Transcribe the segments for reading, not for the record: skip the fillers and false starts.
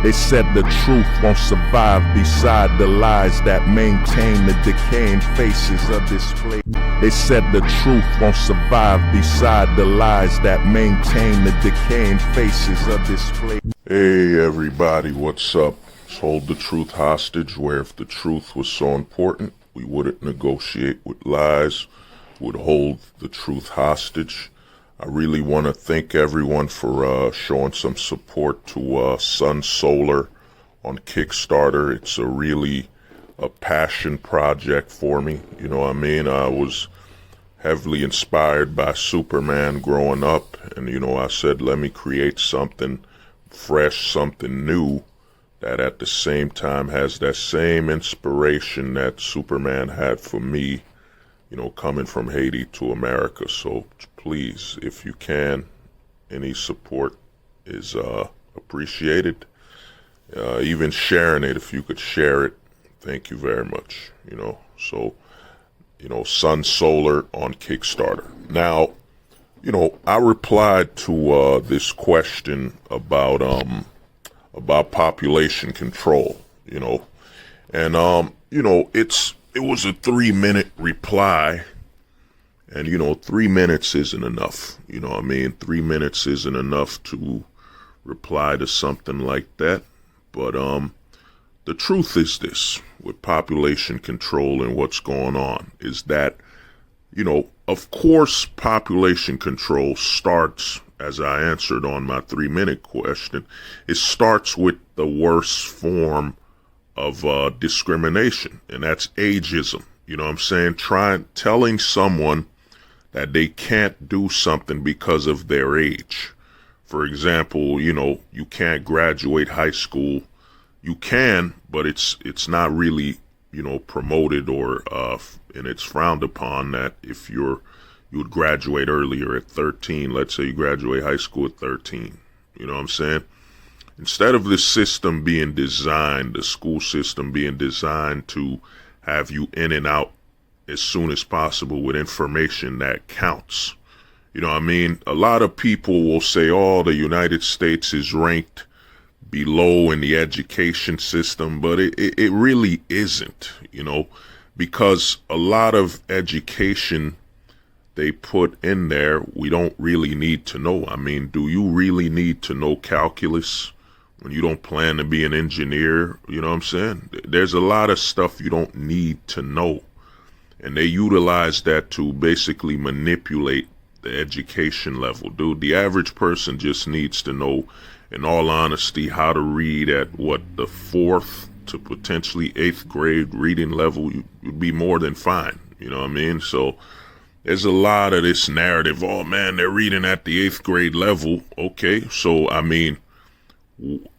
They said the truth won't survive beside the lies that maintain the decaying faces of this place. They said the truth won't survive beside the lies that maintain the decaying faces of this place. Hey everybody, what's up? Let's hold the truth hostage, where if the truth was so important, we wouldn't negotiate with lies, would hold the truth hostage. I really want to thank everyone for showing some support to Sun Solar on Kickstarter. It's a passion project for me. You know what I mean? I was heavily inspired by Superman growing up, and I said, let me create something fresh, something new that at the same time has that same inspiration that Superman had for me, coming from Haiti to America. So please, if you can, any support is appreciated. Even sharing it, if you could share it, thank you very much. Sun Solar on Kickstarter. Now, I replied to this question about population control, and it was a 3-minute reply, and 3 minutes isn't enough. 3 minutes isn't enough to reply to something like that. But the truth is this, with population control and what's going on, is that of course population control starts, as I answered on my 3-minute question, it starts with the worst form of discrimination, and that's ageism. Telling someone that they can't do something because of their age. For example, you can't graduate high school. You can, but it's not really, promoted, or and it's frowned upon that if you would graduate earlier at 13. Let's say you graduate high school at 13. Instead of the system being designed, the school system being designed to have you in and out as soon as possible with information that counts. A lot of people will say, oh, the United States is ranked below in the education system, but it really isn't, because a lot of education they put in there, we don't really need to know. Do you really need to know calculus when you don't plan to be an engineer? There's a lot of stuff you don't need to know. And they utilize that to basically manipulate the education level. Dude, the average person just needs to know, in all honesty, how to read at the 4th to potentially 8th grade reading level. You'd be more than fine. So there's a lot of this narrative. Oh man, they're reading at the 8th grade level. Okay, so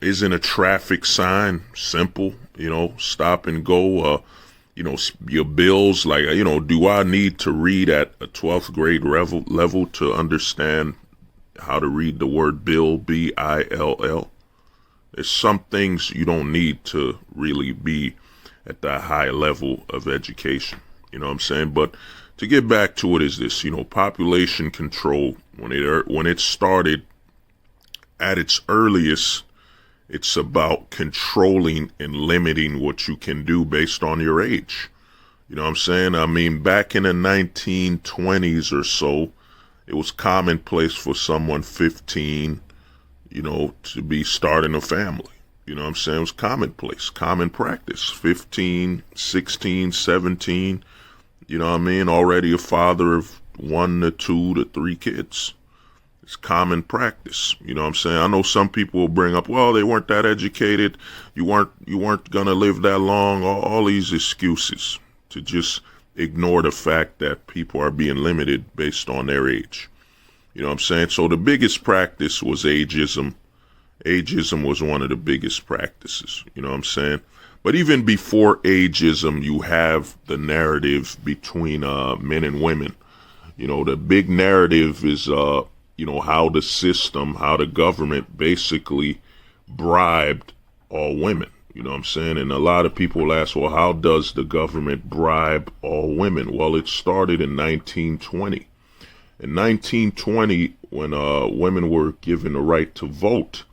isn't a traffic sign simple? Stop and go. Your bills, do I need to read at a 12th grade level to understand how to read the word bill, B-I-L-L? There's some things you don't need to really be at that high level of education. But to get back to it is this, population control, when it started at its earliest, it's about controlling and limiting what you can do based on your age. Back in the 1920s or so, it was commonplace for someone 15, to be starting a family. It was commonplace, common practice. 15, 16, 17, already a father of 1 to 2 to 3 kids. It's common practice. I know some people will bring up, well, they weren't that educated. You weren't going to live that long. All these excuses to just ignore the fact that people are being limited based on their age. So the biggest practice was ageism. Ageism was one of the biggest practices. But even before ageism, you have the narrative between men and women. The big narrative is how the system, how the government basically bribed all women. And a lot of people ask, well, how does the government bribe all women? Well, it started in 1920. In 1920, when women were given the right to vote,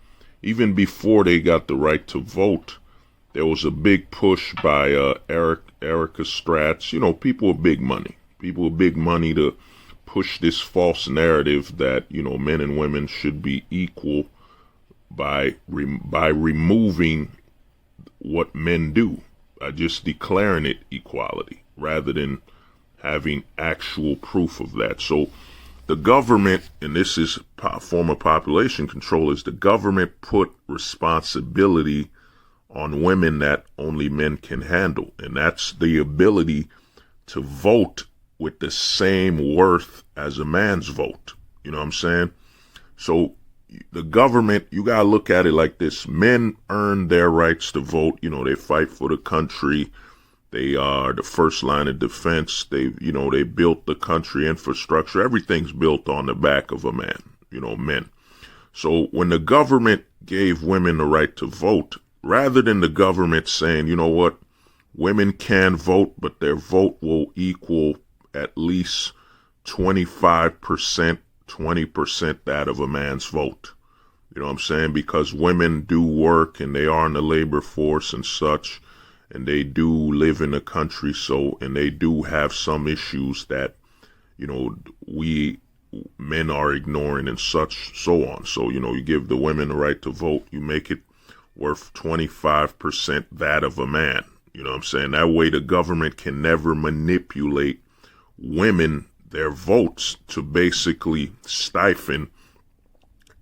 even before they got the right to vote, there was a big push by Erica Stratz, people with big money. People with big money to push this false narrative that, men and women should be equal by removing what men do, by just declaring it equality rather than having actual proof of that. So the government, and this is a form of population control, is the government put responsibility on women that only men can handle. And that's the ability to vote with the same worth as a man's vote. You know what I'm saying? So the government, you got to look at it like this. Men earn their rights to vote. They fight for the country. They are the first line of defense. They built the country infrastructure. Everything's built on the back of a man, men. So when the government gave women the right to vote, rather than the government saying, you know what, women can vote, but their vote will equal at least 25%, 20% that of a man's vote. You know what I'm saying? Because women do work and they are in the labor force and such, and they do live in the country, and they do have some issues that, we men are ignoring and such, so on. So, you give the women the right to vote, you make it worth 25% that of a man. You know what I'm saying? That way the government can never manipulate women, their votes, to basically stifle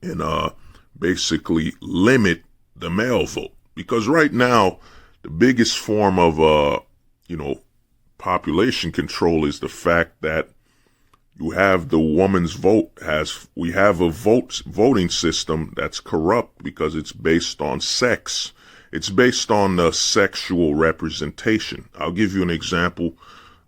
and basically limit the male vote. Because right now, the biggest form of, population control is the fact that you have the woman's vote. We have a voting system that's corrupt because it's based on sex. It's based on the sexual representation. I'll give you an example.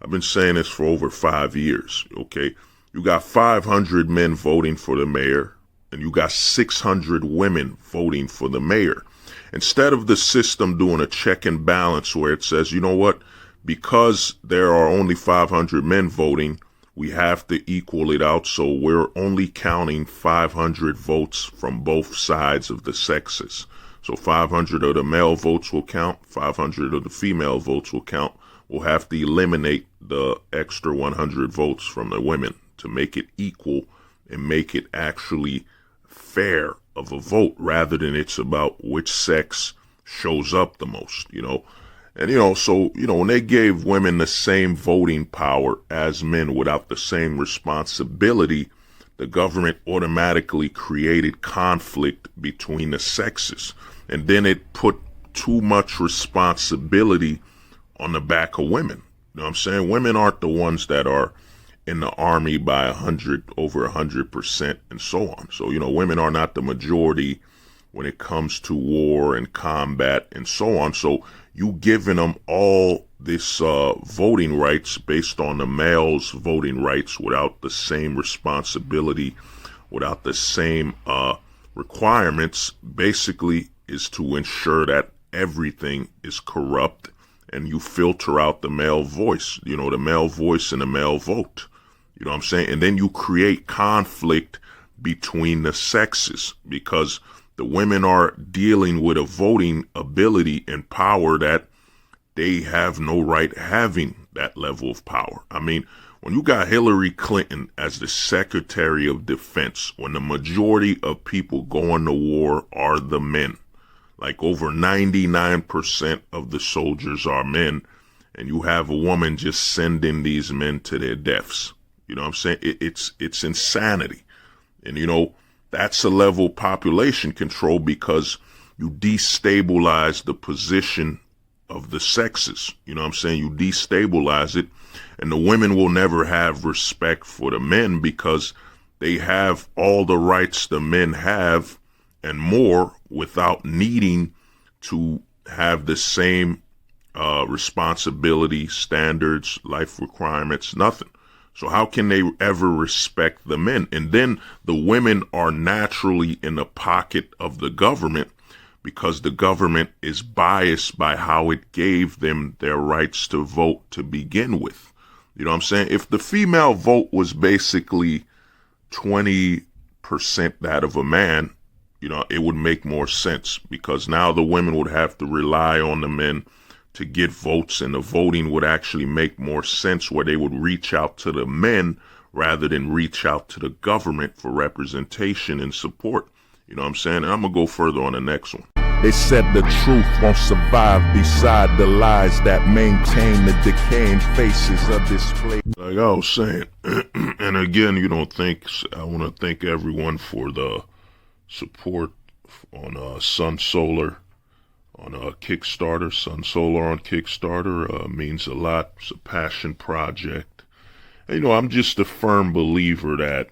I've been saying this for over 5 years, okay? You got 500 men voting for the mayor, and you got 600 women voting for the mayor. Instead of the system doing a check and balance where it says, you know what, because there are only 500 men voting, we have to equal it out, so we're only counting 500 votes from both sides of the sexes. So 500 of the male votes will count, 500 of the female votes will count. We'll have to eliminate the extra 100 votes from the women to make it equal and make it actually fair of a vote, rather than it's about which sex shows up the most, And, so, when they gave women the same voting power as men without the same responsibility, the government automatically created conflict between the sexes. And then it put too much responsibility on the back of women. You know what I'm saying? Women aren't the ones that are in the army by over 100% and so on. So, women are not the majority when it comes to war and combat and so on. So you giving them all this voting rights based on the male's voting rights without the same responsibility, without the same requirements, basically is to ensure that everything is corrupt and you filter out the male voice, the male voice and the male vote. You know what I'm saying? And then you create conflict between the sexes because the women are dealing with a voting ability and power that they have no right having that level of power. I mean, when you got Hillary Clinton as the Secretary of Defense, when the majority of people going to war are the men, like over 99% of the soldiers are men, and you have a woman just sending these men to their deaths. You know what I'm saying? It's insanity. And, that's a level of population control because you destabilize the position of the sexes. You know what I'm saying? You destabilize it, and the women will never have respect for the men because they have all the rights the men have and more without needing to have the same responsibility, standards, life requirements, nothing. So how can they ever respect the men? And then the women are naturally in the pocket of the government because the government is biased by how it gave them their rights to vote to begin with. You know what I'm saying? If the female vote was basically 20% that of a man, it would make more sense, because now the women would have to rely on the men to get votes, and the voting would actually make more sense, where they would reach out to the men rather than reach out to the government for representation and support. You know what I'm saying? And I'm going to go further on the next one. They said the truth won't survive beside the lies that maintain the decaying faces of this place. Like I was saying, and again, I want to thank everyone for the support on Sun Solar on Kickstarter. Sun Solar on Kickstarter means a lot. It's a passion project. And, I'm just a firm believer that,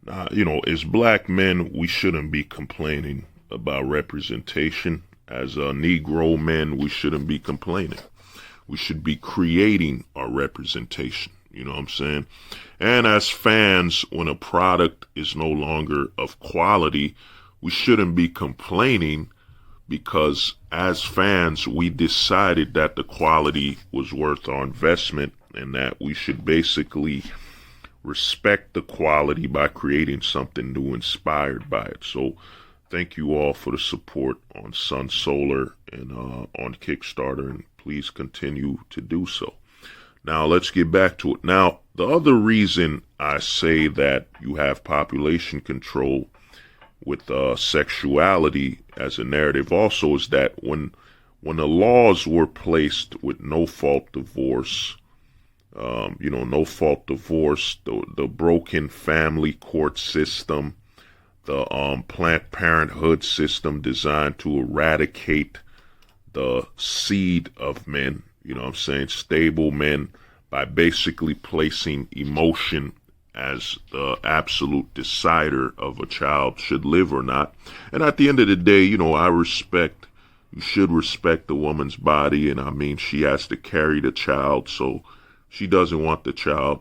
as black men, we shouldn't be complaining about representation. As Negro men, we shouldn't be complaining. We should be creating our representation. You know what I'm saying? And as fans, when a product is no longer of quality, we shouldn't be complaining, because as fans, we decided that the quality was worth our investment, and that we should basically respect the quality by creating something new inspired by it. So thank you all for the support on Sun Solar and on Kickstarter, and please continue to do so. Now let's get back to it. Now, the other reason I say that you have population control with sexuality as a narrative also is that when the laws were placed with no-fault divorce, no-fault divorce, the broken family court system, the Planned Parenthood system designed to eradicate the seed of men, stable men, by basically placing emotion as the absolute decider of a child should live or not. And at the end of the day, you should respect the woman's body, and she has to carry the child, so she doesn't want the child,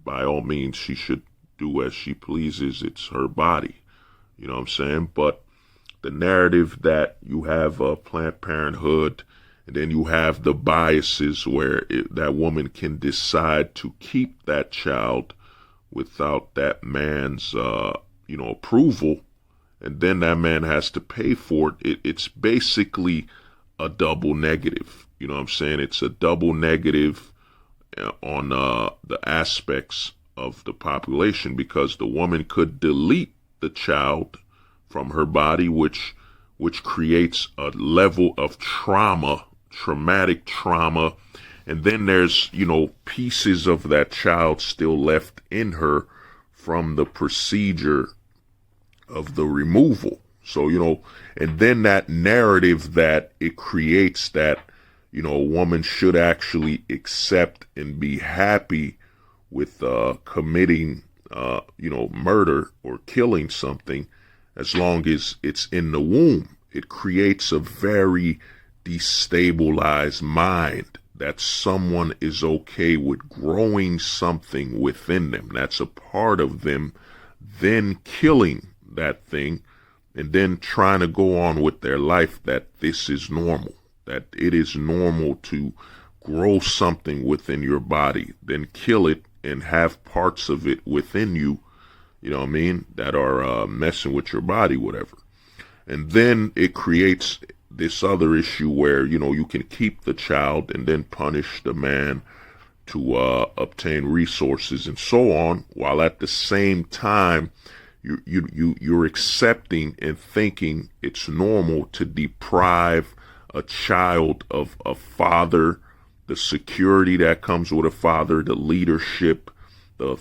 by all means, she should do as she pleases. It's her body, you know what I'm saying? But the narrative that you have Planned Parenthood, and then you have the biases where that woman can decide to keep that child without that man's, approval, and then that man has to pay for it. It's basically a double negative. You know what I'm saying? It's a double negative on the aspects of the population, because the woman could delete the child from her body, which creates a level of traumatic trauma, and then there's pieces of that child still left in her from the procedure of the removal. So and then that narrative that it creates, that a woman should actually accept and be happy with committing murder or killing something, as long as it's in the womb. It creates a very destabilized mind that someone is okay with growing something within them that's a part of them, then killing that thing, and then trying to go on with their life, that this is normal, that it is normal to grow something within your body, then kill it and have parts of it within you, that are messing with your body, whatever. And then it creates this other issue where, you can keep the child and then punish the man to obtain resources and so on, while at the same time you're accepting and thinking it's normal to deprive a child of a father, the security that comes with a father, the leadership, the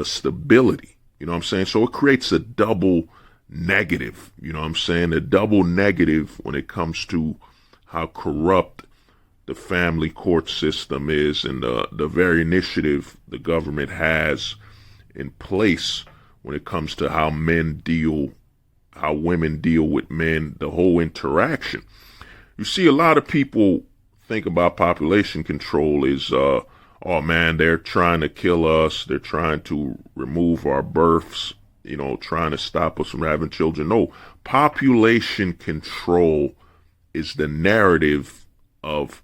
stability. You know what I'm saying? So it creates a double negative, a double negative when it comes to how corrupt the family court system is, and the very initiative the government has in place when it comes to how women deal with men, the whole interaction. You see, a lot of people think about population control is, oh man, they're trying to kill us, they're trying to remove our births, trying to stop us from having children. No, population control is the narrative of,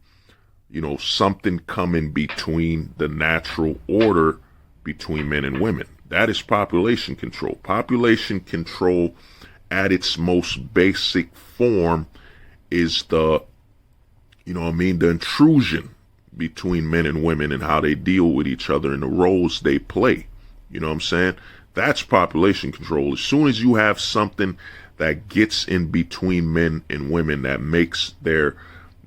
something coming between the natural order between men and women. That is population control. Population control at its most basic form is the intrusion between men and women and how they deal with each other and the roles they play. You know what I'm saying? That's population control. As soon as you have something that gets in between men and women that makes their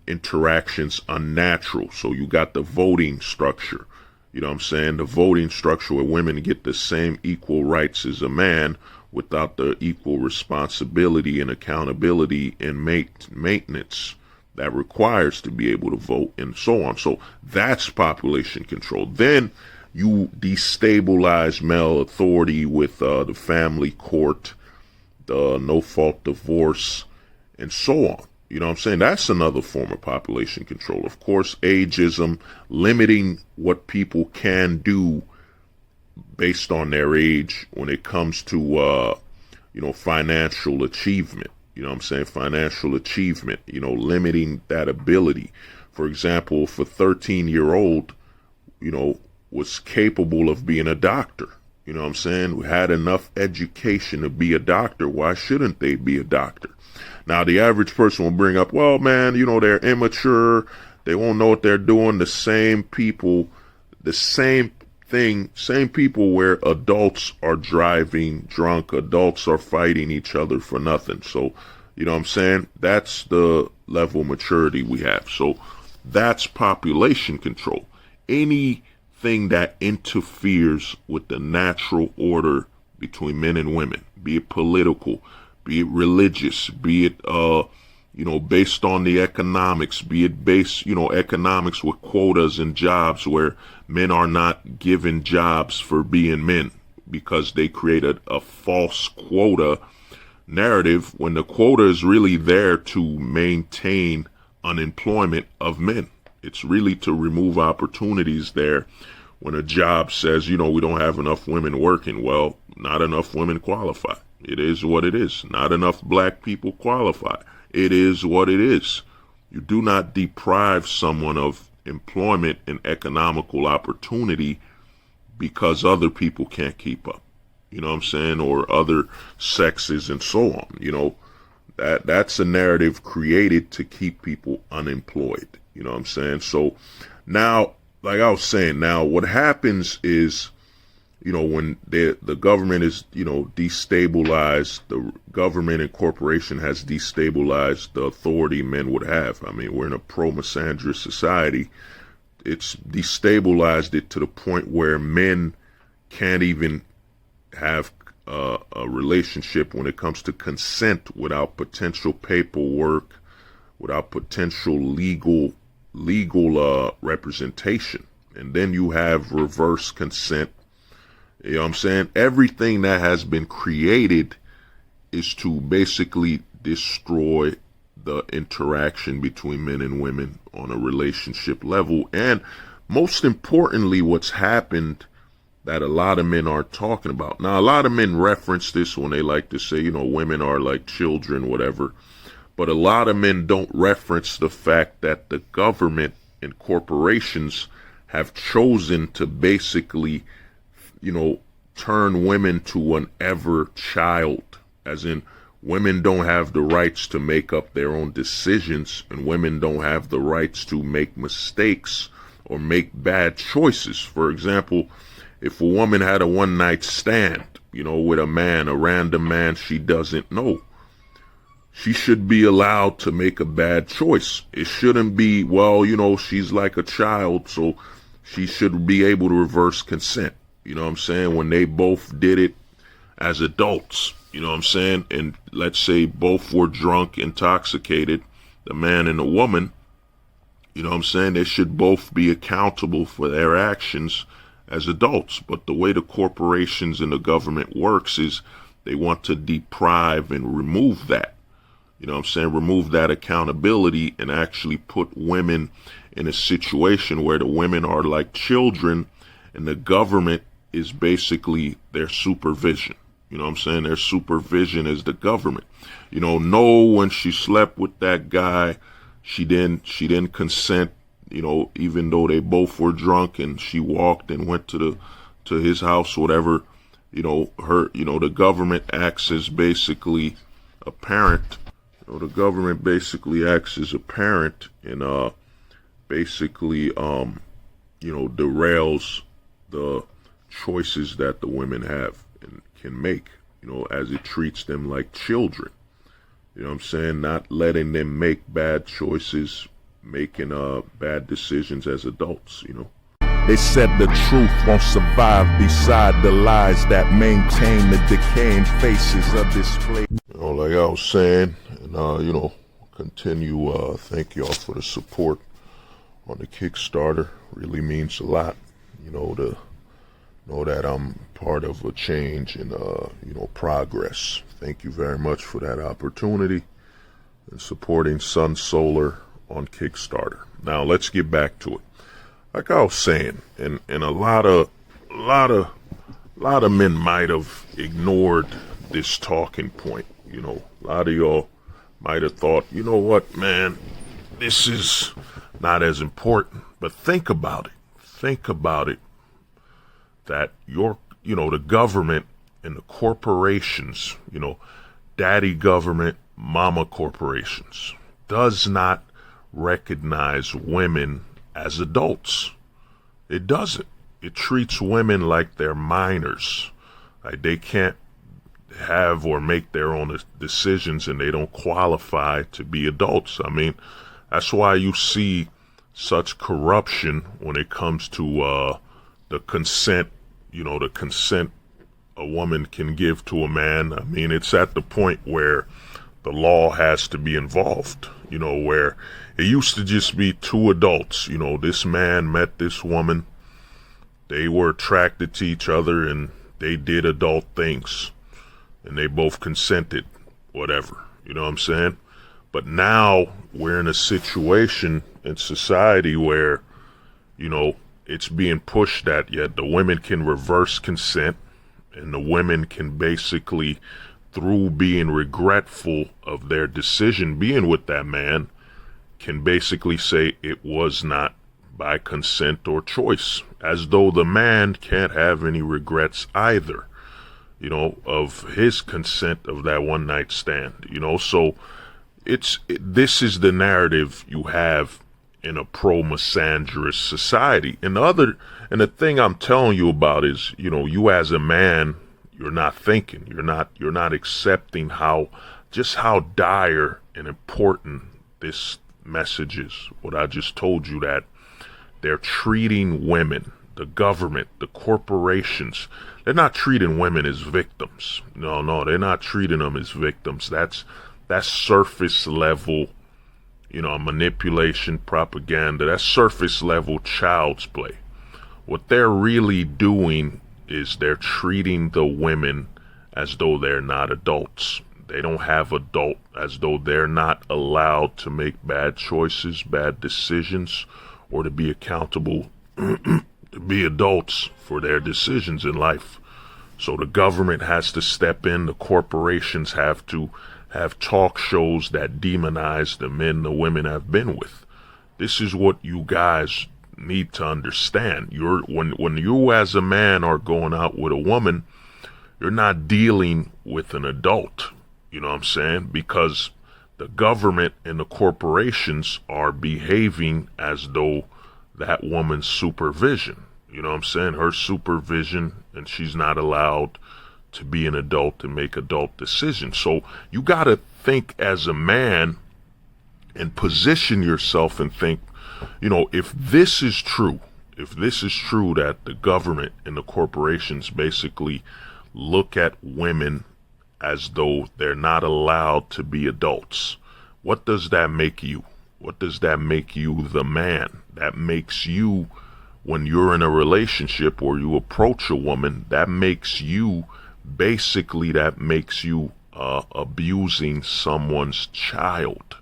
interactions unnatural. So you got the voting structure. You know what I'm saying? The voting structure where women get the same equal rights as a man without the equal responsibility and accountability and maintenance that requires to be able to vote and so on. So that's population control. Then you destabilize male authority with the family court, the no-fault divorce, and so on. You know what I'm saying? That's another form of population control. Of course, ageism, limiting what people can do based on their age when it comes to, financial achievement. You know what I'm saying? Financial achievement, limiting that ability. For example, if a 13-year-old, was capable of being a doctor, you know what I'm saying, who had enough education to be a doctor, why shouldn't they be a doctor? Now, the average person will bring up, well, man, they're immature. They won't know what they're doing. The same people, the same thing, same people where adults are driving drunk, adults are fighting each other for nothing. So, you know what I'm saying? That's the level of maturity we have. So that's population control. Anything that interferes with the natural order between men and women, be it political, be it religious, be it, based on the economics, be it based, economics with quotas and jobs where men are not given jobs for being men because they created a false quota narrative when the quota is really there to maintain unemployment of men. It's really to remove opportunities there. When a job says, we don't have enough women working, well, not enough women qualify. It is what it is. Not enough black people qualify. It is what it is. You do not deprive someone of employment and economical opportunity because other people can't keep up. You know what I'm saying? Or other sexes and so on. That's a narrative created to keep people unemployed. You know what I'm saying? So now, like I was saying, now what happens is, when the government is, destabilized, the government and corporation has destabilized the authority men would have. I mean, we're in a pro-misandrist society. It's destabilized it to the point where men can't even have a relationship when it comes to consent without potential paperwork, without potential legal representation. And then you have reverse consent. You know what I'm saying? Everything that has been created is to basically destroy the interaction between men and women on a relationship level. And most importantly, what's happened that a lot of men aren't talking about. Now, a lot of men reference this when they like to say, women are like children, whatever. But a lot of men don't reference the fact that the government and corporations have chosen to basically turn women to an ever child, as in women don't have the rights to make up their own decisions, and women don't have the rights to make mistakes or make bad choices. For example, if a woman had a one-night stand, with a man, a random man she doesn't know, she should be allowed to make a bad choice. It shouldn't be, she's like a child, so she should be able to reverse consent. You know what I'm saying? When they both did it as adults, you know what I'm saying? And let's say both were drunk, intoxicated, the man and the woman, you know what I'm saying? They should both be accountable for their actions as adults. But the way the corporations and the government works is they want to deprive and remove that. You know what I'm saying? Remove that accountability and actually put women in a situation where the women are like children and the government is basically their supervision. You know what I'm saying? Their supervision is the government. Know when she slept with that guy, she didn't consent, even though they both were drunk and she walked and went to his house, whatever. the government acts as basically a parent. The government basically acts as a parent and basically derails the choices that the women have and can make, as it treats them like children. You know what I'm saying? Not letting them make bad choices, making bad decisions as adults, They said the truth won't survive beside the lies that maintain the decaying faces of this place. Like I was saying, and continue, thank y'all for the support on the Kickstarter. Really means a lot, to know that I'm part of a change and, progress. Thank you very much for that opportunity and supporting Sun Solar on Kickstarter. Now let's get back to it. Like I was saying, and a lot of men might have ignored this talking point. A lot of y'all might have thought, you know what, man, this is not as important. But think about it. Think about it. That the government and the corporations, daddy government, mama corporations, does not recognize women as adults. It doesn't. It treats women like they're minors. Like they can't have or make their own decisions and they don't qualify to be adults. I mean, that's why you see such corruption when it comes to the consent, the consent a woman can give to a man. I mean, it's at the point where the law has to be involved, where it used to just be two adults. This man met this woman, they were attracted to each other and they did adult things and they both consented, whatever, you know what I'm saying? But now we're in a situation in society where, it's being pushed that yet the women can reverse consent and the women can basically, through being regretful of their decision being with that man, can basically say it was not by consent or choice, as though the man can't have any regrets either, of his consent of that one night stand, so this is the narrative you have in a pro-misandrous society. And the thing I'm telling you about is, you as a man, you're not thinking, you're not accepting how dire and important this message is. What I just told you, that they're treating women, the government, the corporations, they're not treating women as victims. No, they're not treating them as victims. That's surface level, manipulation, propaganda. That's surface level child's play. What they're really doing is they're treating the women as though they're not adults. They don't have adult, as though they're not allowed to make bad choices, bad decisions, or to be accountable, to be adults for their decisions in life. So the government has to step in. The corporations have to have talk shows that demonize the men the women have been with. This is what you guys need to understand. When you as a man are going out with a woman, you're not dealing with an adult. You know what I'm saying? Because the government and the corporations are behaving as though that woman's supervision. You know what I'm saying? Her supervision, and she's not allowed to be an adult and make adult decisions. So you got to think as a man and position yourself and think, if this is true that the government and the corporations basically look at women as though they're not allowed to be adults, what does that make you? What does that make you, the man? That makes you, when you're in a relationship or you approach a woman, that makes you abusing someone's child.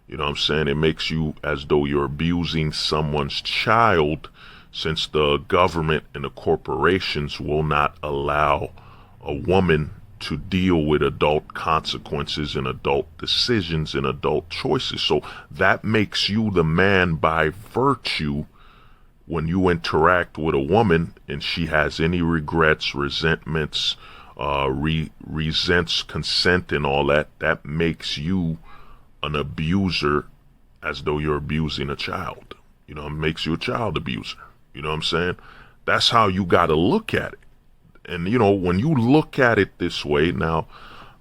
You know what I'm saying? It makes you as though you're abusing someone's child, since the government and the corporations will not allow a woman to deal with adult consequences and adult decisions and adult choices. So that makes you the man by virtue, when you interact with a woman and she has any regrets, resentments, resents consent and all that, that makes you an abuser, as though you're abusing a child. You know, it makes you a child abuser. You know what I'm saying? That's how you got to look at it. And, you know, when you look at it this way, now,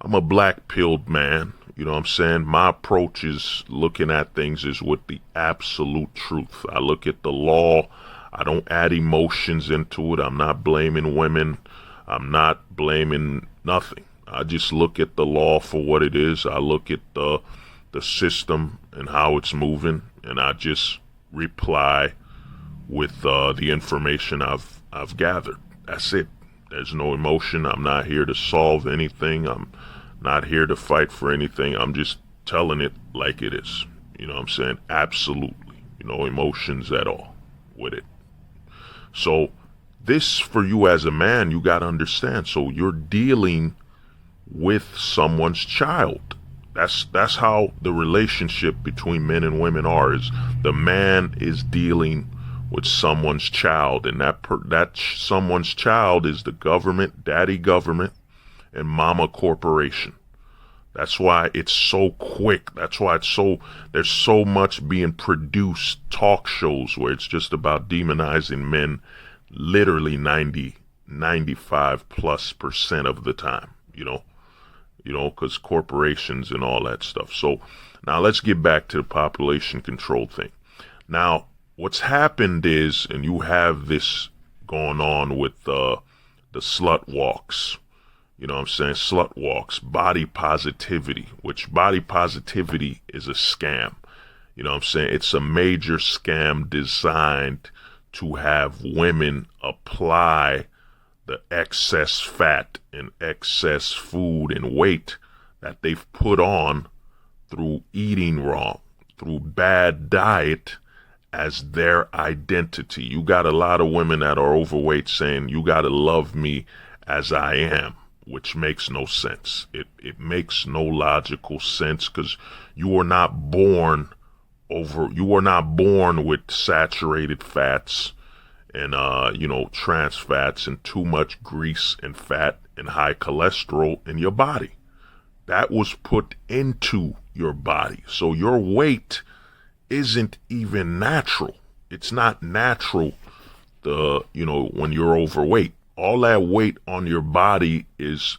I'm a black-pilled man. You know what I'm saying? My approach is looking at things is with the absolute truth. I look at the law. I don't add emotions into it. I'm not blaming women. I'm not blaming nothing. I just look at the law for what it is. I look at the system and how it's moving, and I just reply with the information I've gathered. That's it. There's no emotion. I'm not here to solve anything. I'm not here to fight for anything. I'm just telling it like it is. You know what I'm saying? Absolutely. No emotions at all with it. So this, for you as a man, you got to understand. So you're dealing with someone's child. That's how the relationship between men and women are. Is the man is dealing with someone's child, and that someone's child is the government, daddy government, and mama corporation. That's why it's so quick. That's why there's so much being produced, talk shows where it's just about demonizing men literally 95+% of the time, you know, because corporations and all that stuff. So now let's get back to the population control thing. Now, what's happened is, and you have this going on with the slut walks, you know what I'm saying? Slut walks, body positivity, which body positivity is a scam. You know what I'm saying? It's a major scam designed to have women apply the excess fat and excess food and weight that they've put on through eating wrong, through bad diet, as their identity. You got a lot of women that are overweight saying, you got to love me as I am, which makes no sense. It makes no logical sense, because you are not born with saturated fats and trans fats and too much grease and fat and high cholesterol in your body. That was put into your body. So your weight isn't even natural. It's not natural when you're overweight. All that weight on your body is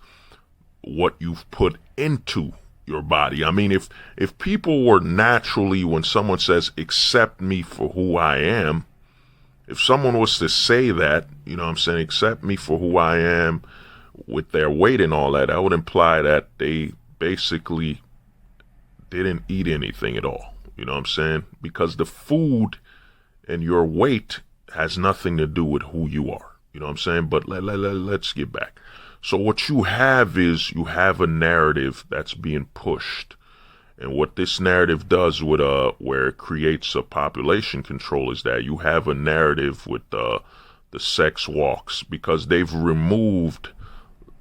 what you've put into your body. I mean, if people were naturally, when someone says, accept me for who I am, if someone was to say that, you know what I'm saying, accept me for who I am with their weight and all that, that would imply that they basically didn't eat anything at all. You know what I'm saying? Because the food and your weight has nothing to do with who you are. You know what I'm saying? But let's get back. So what you have is, you have a narrative that's being pushed. And what this narrative does with where it creates a population control is that you have a narrative with the sex walks, because they've removed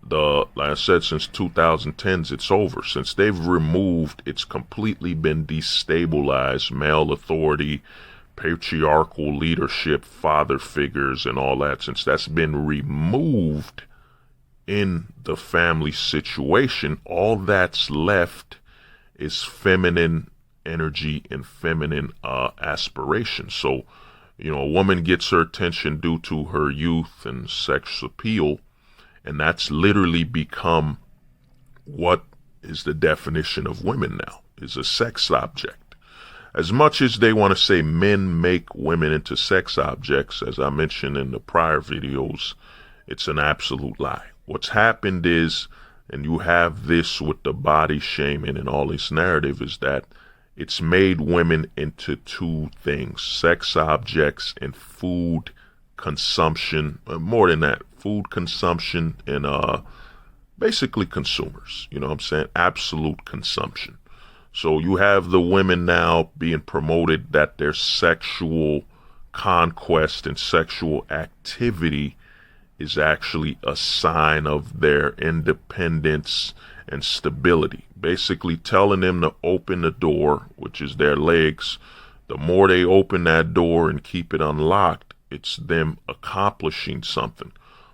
like I said, since 2010s, it's over. Since they've removed, it's completely been destabilized, male authority, patriarchal leadership, father figures, and all that. Since that's been removed in the family situation, all that's left is feminine energy and feminine aspiration. So, a woman gets her attention due to her youth and sex appeal, and that's literally become what is the definition of women now, is a sex object. As much as they want to say men make women into sex objects, as I mentioned in the prior videos, it's an absolute lie. What's happened is, and you have this with the body shaming and all this narrative, is that it's made women into two things: sex objects and food consumption. More than that, food consumption and basically consumers. You know what I'm saying? Absolute consumption. So you have the women now being promoted that their sexual conquest and sexual activity is actually a sign of their independence and stability. Basically telling them to open the door, which is their legs. The more they open that door and keep it unlocked, It's them accomplishing something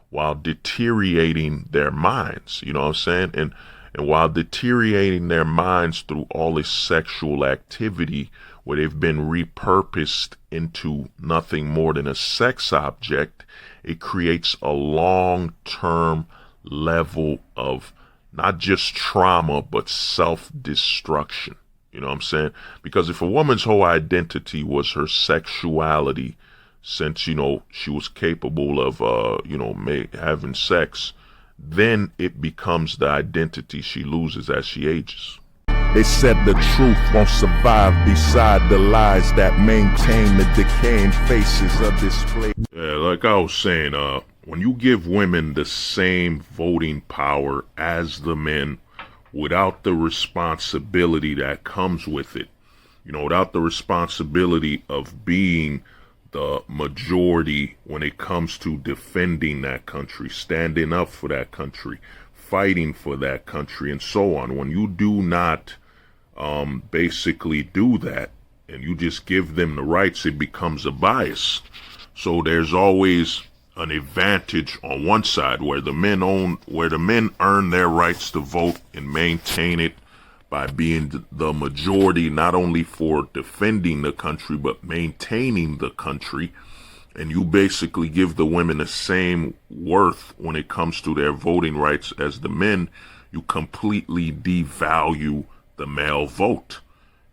while deteriorating their minds, you know what I'm saying? And while deteriorating their minds through all this sexual activity where they've been repurposed into nothing more than a sex object, it creates a long-term level of not just trauma, but self-destruction. You know what I'm saying? Because if a woman's whole identity was her sexuality, since, she was capable of, having sex, then it becomes the identity she loses as she ages. They said the truth won't survive beside the lies that maintain the decaying faces of this place. Yeah, like I was saying, when you give women the same voting power as the men without the responsibility that comes with it, without the responsibility of being the majority when it comes to defending that country, standing up for that country, fighting for that country, and so on. When you do not basically do that and you just give them the rights, it becomes a bias. So there's always an advantage on one side where the men earn their rights to vote and maintain it by being the majority, not only for defending the country, but maintaining the country. And you basically give the women the same worth when it comes to their voting rights as the men. You completely devalue the male vote.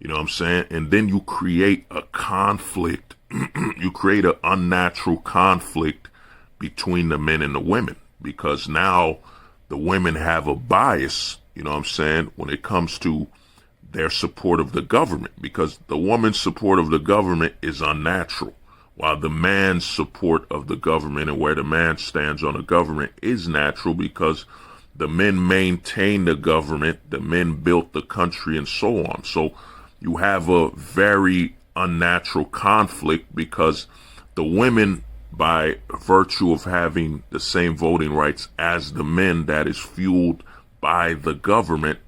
You know what I'm saying? And then you create a conflict. You create an unnatural conflict between the men and the women, because now the women have a bias, you know what I'm saying, when it comes to their support of the government, because the woman's support of the government is unnatural, while the man's support of the government and where the man stands on the government is natural, because the men maintain the government, the men built the country, and so on. So you have a very unnatural conflict, because the women, by virtue of having the same voting rights as the men, that is fueled by the government,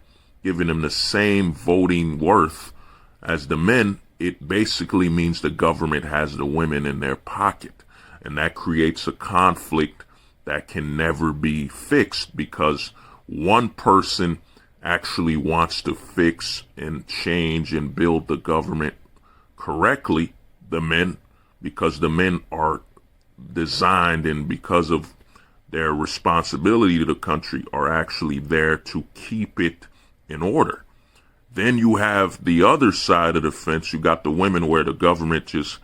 giving them the same voting worth as the men, it basically means the government has the women in their pocket. And that creates a conflict that can never be fixed, because one person actually wants to fix and change and build the government correctly, the men, because the men are designed, and because of their responsibility to the country, are actually there to keep it in order. Then you have the other side of the fence. You got the women where the government just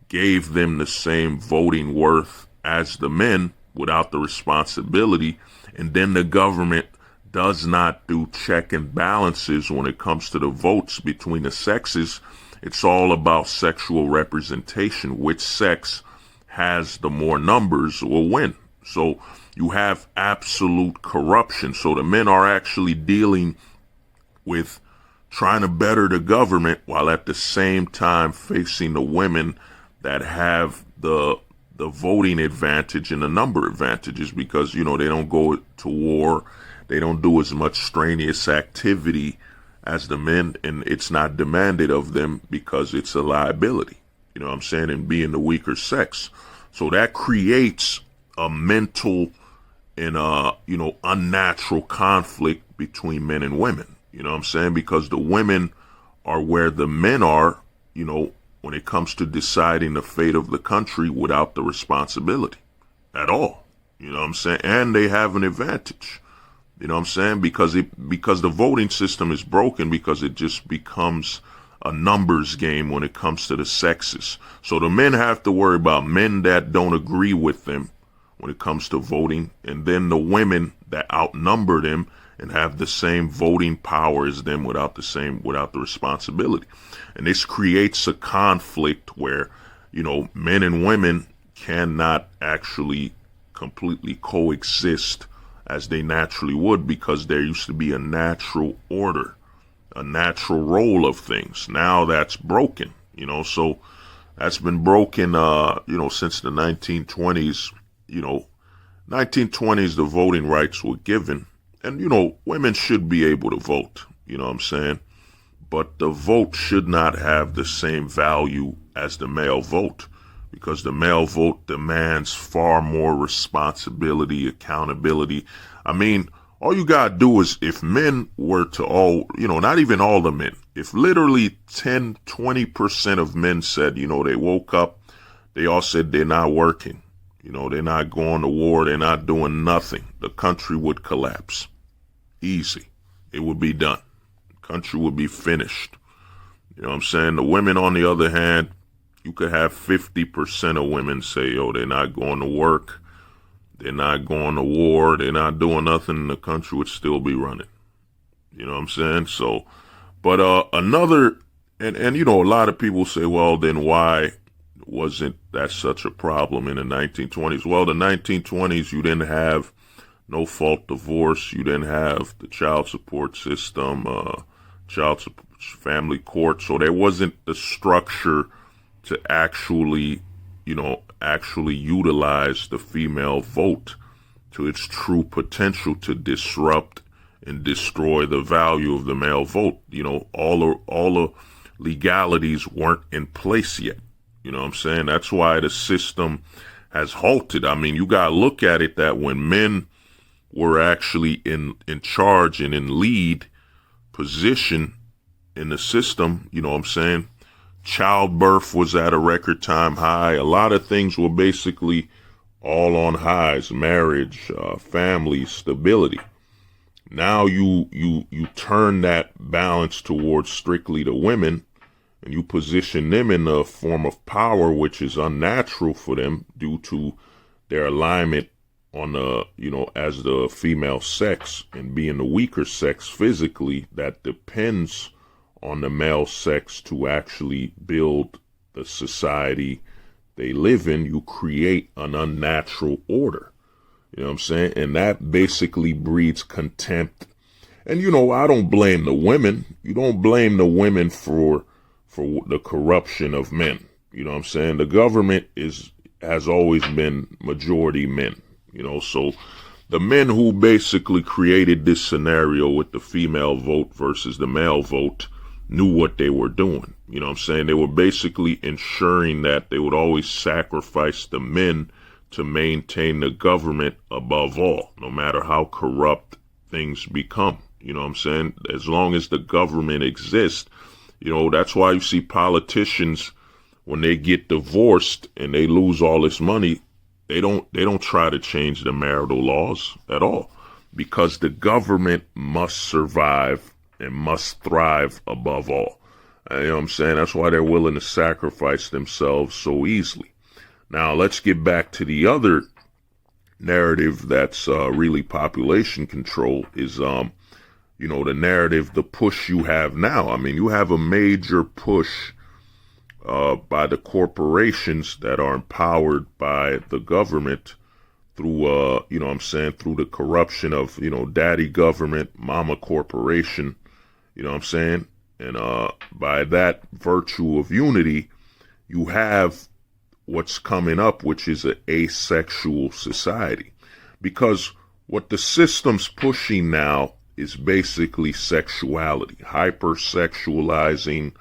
gave them the same voting worth as the men without the responsibility. And then the government does not do check and balances when it comes to the votes between the sexes. It's all about sexual representation. Which sex has the more numbers will win. So you have absolute corruption. So the men are actually dealing with trying to better the government while at the same time facing the women that have the voting advantage and the number advantages, because, they don't go to war. They don't do as much strenuous activity as the men, and it's not demanded of them because it's a liability, you know what I'm saying, and being the weaker sex. So that creates a mental and, unnatural conflict between men and women, you know what I'm saying, because the women are where the men are, when it comes to deciding the fate of the country without the responsibility at all, you know what I'm saying, and they have an advantage. You know what I'm saying? Because the voting system is broken, because it just becomes a numbers game when it comes to the sexes. So the men have to worry about men that don't agree with them when it comes to voting, and then the women that outnumber them and have the same voting power as them without the responsibility. And this creates a conflict where, men and women cannot actually completely coexist as they naturally would, because there used to be a natural order, a natural role of things. Now that's broken, so that's been broken, since the 1920s. 1920s, the voting rights were given, and, women should be able to vote, you know what I'm saying? But the vote should not have the same value as the male vote, because the male vote demands far more responsibility, accountability. I mean, all you gotta do is, if men were to all, not even all the men, if literally 10, 20% of men said, they woke up, they all said they're not working, they're not going to war, they're not doing nothing, the country would collapse. Easy. It would be done. The country would be finished. You know what I'm saying? The women, on the other hand, you could have 50% of women say, they're not going to work, they're not going to war, they're not doing nothing, and the country would still be running. You know what I'm saying? So, but another, and a lot of people say, well, then why wasn't that such a problem in the 1920s? Well, the 1920s, you didn't have no-fault divorce, you didn't have the child support system, family court, so there wasn't the structure to actually utilize the female vote to its true potential to disrupt and destroy the value of the male vote. All the legalities weren't in place yet. You know what I'm saying? That's why the system has halted. I mean, you gotta look at it that when men were actually in charge and in lead position in the system, you know what I'm saying, childbirth was at a record time high. A lot of things were basically all on highs: marriage, family, stability. Now you turn that balance towards strictly the women, and you position them in a form of power which is unnatural for them due to their alignment on the, as the female sex, and being the weaker sex physically, that depends on the male sex to actually build the society they live in. You create an unnatural order. You know what I'm saying? And that basically breeds contempt. And, I don't blame the women. You don't blame the women for the corruption of men. You know what I'm saying? The government has always been majority men. So the men who basically created this scenario with the female vote versus the male vote knew what they were doing. You know what I'm saying? They were basically ensuring that they would always sacrifice the men to maintain the government above all, no matter how corrupt things become. You know what I'm saying? As long as the government exists, that's why you see politicians, when they get divorced and they lose all this money, they don't try to change the marital laws at all, because the government must survive and must thrive above all. You know what I'm saying? That's why they're willing to sacrifice themselves so easily. Now, let's get back to the other narrative that's really population control is, the narrative, the push you have now. I mean, you have a major push by the corporations that are empowered by the government through, through the corruption of, daddy government, mama corporation, you know what I'm saying? And by that virtue of unity, you have what's coming up, which is an asexual society. Because what the system's pushing now is basically sexuality, hypersexualizing,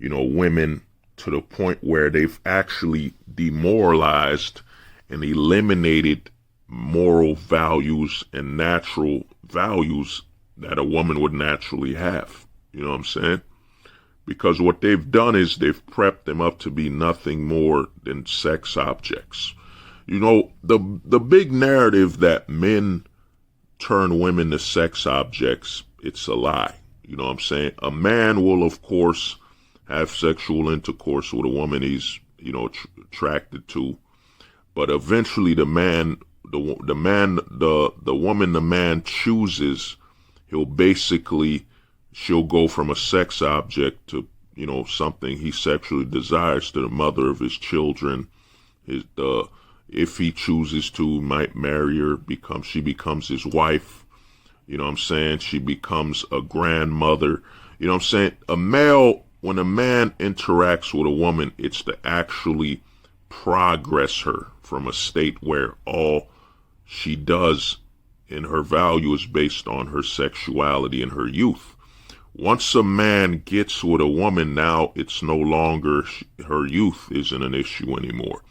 women to the point where they've actually demoralized and eliminated moral values and natural values that a woman would naturally have. You know what I'm saying? Because what they've done is they've prepped them up to be nothing more than sex objects. The big narrative that men turn women to sex objects, it's a lie. You know what I'm saying? A man will, of course, have sexual intercourse with a woman he's, attracted to. But eventually the woman the man chooses, she'll go from a sex object to, something he sexually desires, to the mother of his children. If he chooses to, might marry her, she becomes his wife. You know what I'm saying? She becomes a grandmother. You know what I'm saying? When a man interacts with a woman, it's to actually progress her from a state where all she does in her value is based on her sexuality and her youth. Once a man gets with a woman, now it's no longer her youth isn't an issue anymore.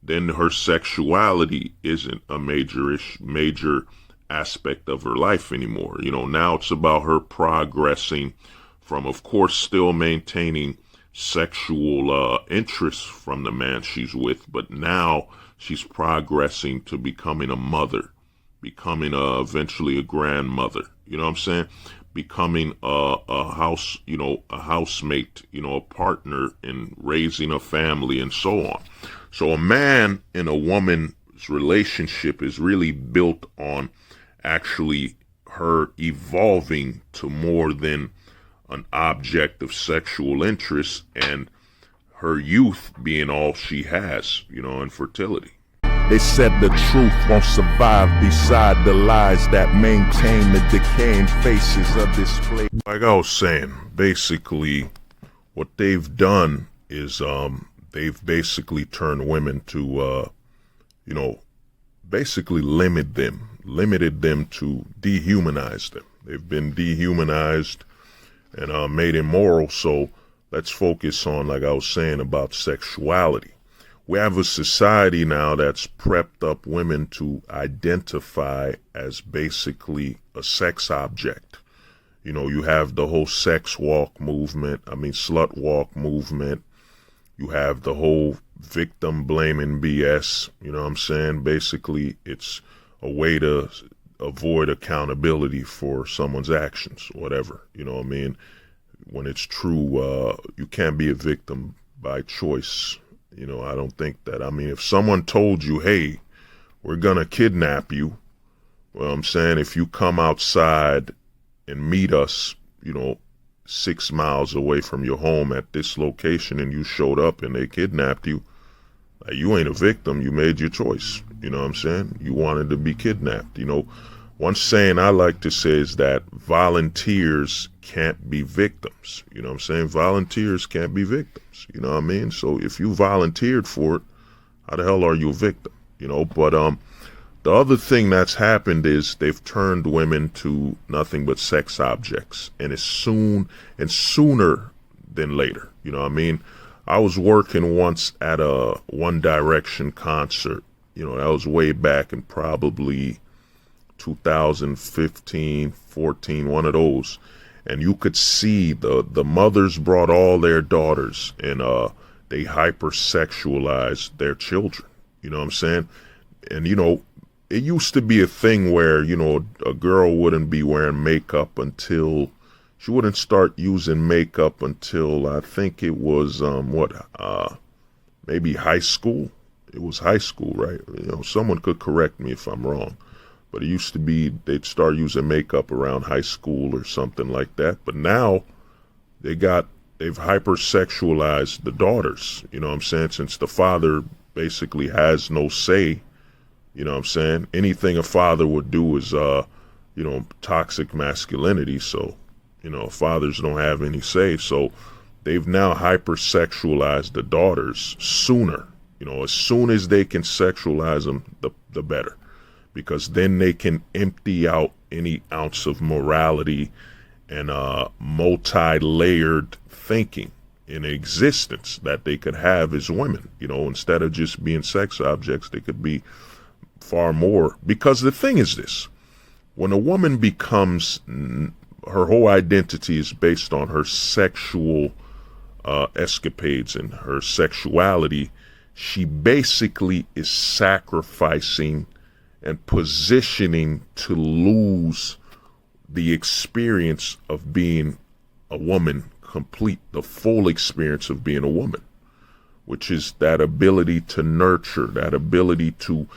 Then her sexuality isn't a major aspect of her life anymore. You know, now it's about her progressing from, of course, still maintaining sexual interest from the man she's with, but now she's progressing to becoming a mother, becoming eventually a grandmother. You know what I'm saying? Becoming a house, you know, a housemate, you know, a partner in raising a family and so on. So a man and a woman's relationship is really built on actually her evolving to more than an object of sexual interest, and her youth being all she has, you know, and fertility. They said the truth won't survive beside the lies that maintain the decaying faces of this place. Like I was saying, basically what they've done is they've basically turned women to you know, basically limited them to dehumanize them. They've been dehumanized and made immoral. So let's focus on, like I was saying, about sexuality. We have a society now that's prepped up women to identify as basically a sex object. You know, you have the whole slut walk movement. You have the whole victim blaming BS. You know what I'm saying? Basically, it's a way to avoid accountability for someone's actions, whatever. You know what I mean? When it's true, you can't be a victim by choice. You know, I don't think that. I mean, if someone told you, hey, we're going to kidnap you, well, I'm saying if you come outside and meet us, you know, 6 miles away from your home at this location, and you showed up and they kidnapped you, you ain't a victim. You made your choice. You know what I'm saying? You wanted to be kidnapped. You know, one saying I like to say is that volunteers can't be victims. You know what I'm saying? Volunteers can't be victims. You know what I mean? So if you volunteered for it, how the hell are you a victim? You know, but the other thing that's happened is they've turned women to nothing but sex objects, and it's sooner than later. You know what I mean? I was working once at a One Direction concert. You know, that was way back in probably 2015, 14, one of those. And you could see the mothers brought all their daughters, and they hypersexualized their children. You know what I'm saying? And, you know, it used to be a thing where, you know, a girl wouldn't be wearing makeup until, she wouldn't start using makeup until I think it was, maybe high school. It was high school, right? You know, someone could correct me if I'm wrong. But it used to be they'd start using makeup around high school or something like that. But now they've hypersexualized the daughters, you know what I'm saying? Since the father basically has no say, you know what I'm saying? Anything a father would do is, you know, toxic masculinity. So, you know, fathers don't have any say. So they've now hypersexualized the daughters sooner. You know, as soon as they can sexualize them, the better. Because then they can empty out any ounce of morality and multi-layered thinking in existence that they could have as women. You know, instead of just being sex objects, they could be far more. Because the thing is this, when a woman becomes, her whole identity is based on her sexual escapades and her sexuality, she basically is sacrificing and positioning to lose the experience of being a woman, the full experience of being a woman, which is that ability to nurture, that ability to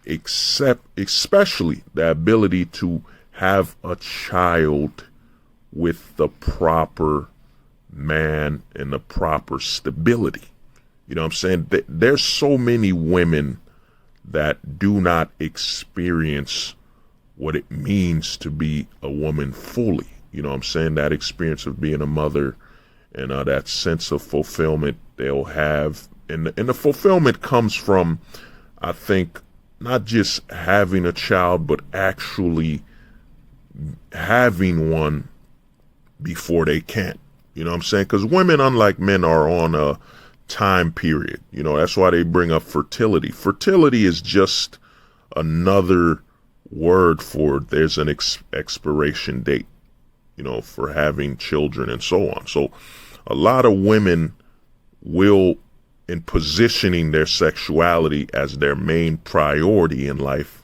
accept, especially the ability to have a child with the proper man and the proper stability. You know what I'm saying? There's so many women that do not experience what it means to be a woman fully. You know what I'm saying? That experience of being a mother and that sense of fulfillment they'll have. And the fulfillment comes from, I think, not just having a child, but actually having one before they can't. You know what I'm saying? Because women, unlike men, are on a time period. You know, that's why they bring up fertility. Fertility is just another word for there's an expiration date, you know, for having children and so on. So a lot of women will, in positioning their sexuality as their main priority in life,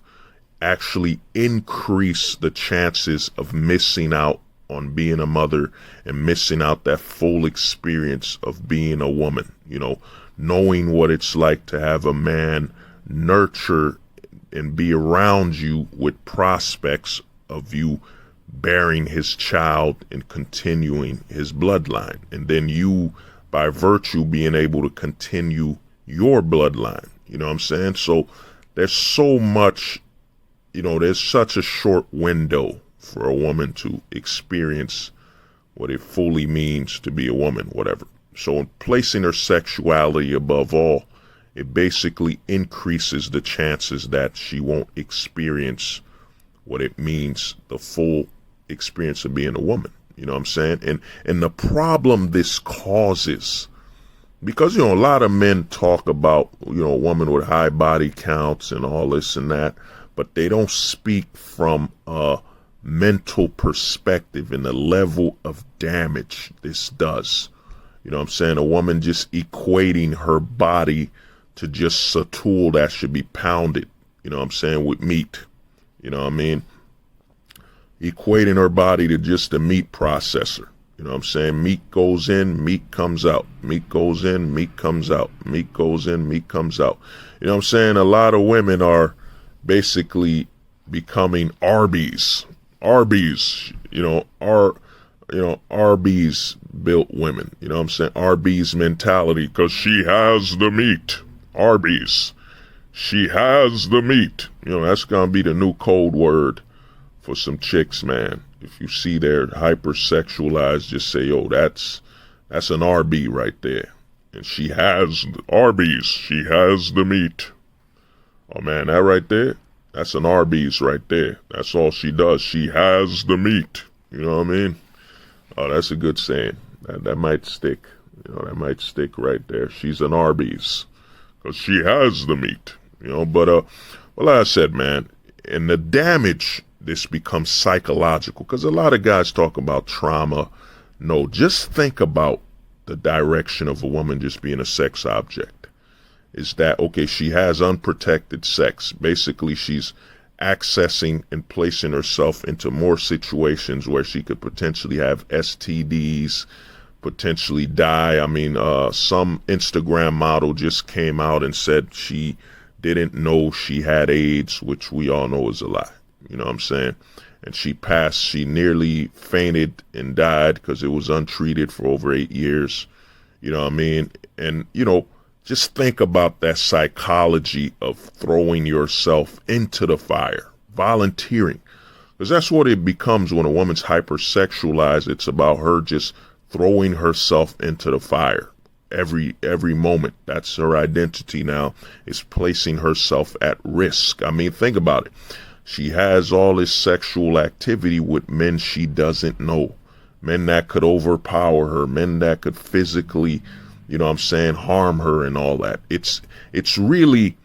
actually increase the chances of missing out on being a mother and missing out that full experience of being a woman, you know, knowing what it's like to have a man nurture and be around you with prospects of you bearing his child and continuing his bloodline. And then you, by virtue, being able to continue your bloodline. You know what I'm saying? So there's so much, you know, there's such a short window for a woman to experience what it fully means to be a woman, whatever. So in placing her sexuality above all, it basically increases the chances that she won't experience what it means, the full experience of being a woman. You know what I'm saying? And the problem this causes, because, you know, a lot of men talk about, you know, a woman with high body counts and all this and that, but they don't speak from a mental perspective and the level of damage this does. You know what I'm saying? A woman just equating her body to just a tool that should be pounded, you know what I'm saying, with meat. You know what I mean? Equating her body to just a meat processor. You know what I'm saying? Meat goes in, meat comes out. Meat goes in, meat comes out. Meat goes in, meat comes out. You know what I'm saying? A lot of women are basically becoming Arby's. Arby's, Arby's built women. You know what I'm saying? Arby's mentality, because she has the meat. Arby's. She has the meat. You know, that's going to be the new code word for some chicks, man. If you see they're hypersexualized, just say, yo, that's an RB right there. And she has Arby's. She has the meat. Oh, man, that right there, that's an Arby's right there. That's all she does. She has the meat. You know what I mean? Oh, that's a good saying. That might stick. You know, that might stick right there. She's an Arby's because she has the meat. You know, but well, like I said, man, and the damage, this becomes psychological, because a lot of guys talk about trauma. No, just think about the direction of a woman just being a sex object. Is that, okay, she has unprotected sex. Basically, she's accessing and placing herself into more situations where she could potentially have STDs, potentially die. I mean, some Instagram model just came out and said she didn't know she had AIDS, which we all know is a lie. You know what I'm saying? And she passed, she nearly fainted and died because it was untreated for over 8 years. You know what I mean? And, you know, just think about that psychology of throwing yourself into the fire, volunteering. Because that's what it becomes when a woman's hypersexualized. It's about her just throwing herself into the fire every moment. That's her identity now, is placing herself at risk. I mean, think about it. She has all this sexual activity with men she doesn't know. Men that could overpower her, men that could physically, you know what I'm saying, harm her and all that. It's really,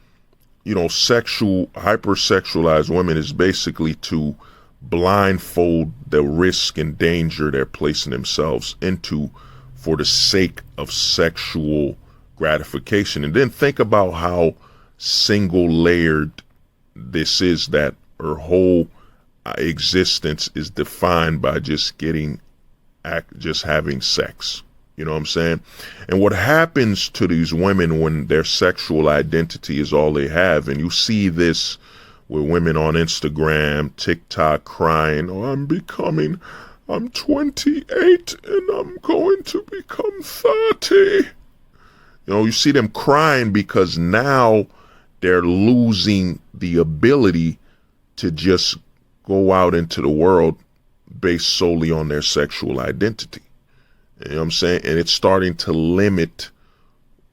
you know, hypersexualized women is basically to blindfold the risk and danger they're placing themselves into for the sake of sexual gratification. And then think about how single layered this is, that her whole existence is defined by just having sex. You know what I'm saying? And what happens to these women when their sexual identity is all they have, and you see this with women on Instagram, TikTok crying, oh, I'm 28 and I'm going to become 30. You know, you see them crying because now they're losing the ability to just go out into the world based solely on their sexual identity. You know what I'm saying? And it's starting to limit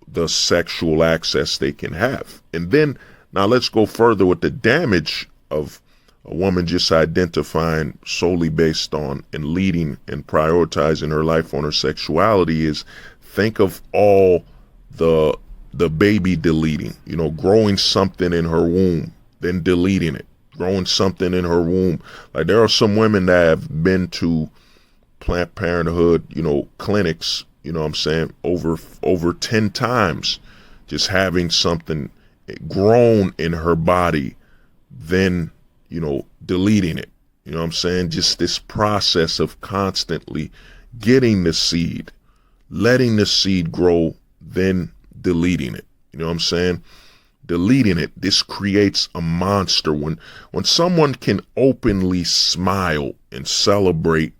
the sexual access they can have. And then, now let's go further with the damage of A woman just identifying solely based on and leading and prioritizing her life on her sexuality is, think of all the baby deleting, growing something in her womb, then deleting it, growing something in her womb. Like, there are some women that have been to Planned Parenthood, clinics, over 10 times, just having something grown in her body, then, deleting it. Just this process of constantly getting the seed, letting the seed grow, then deleting it. Deleting it. This creates a monster. When someone can openly smile and celebrate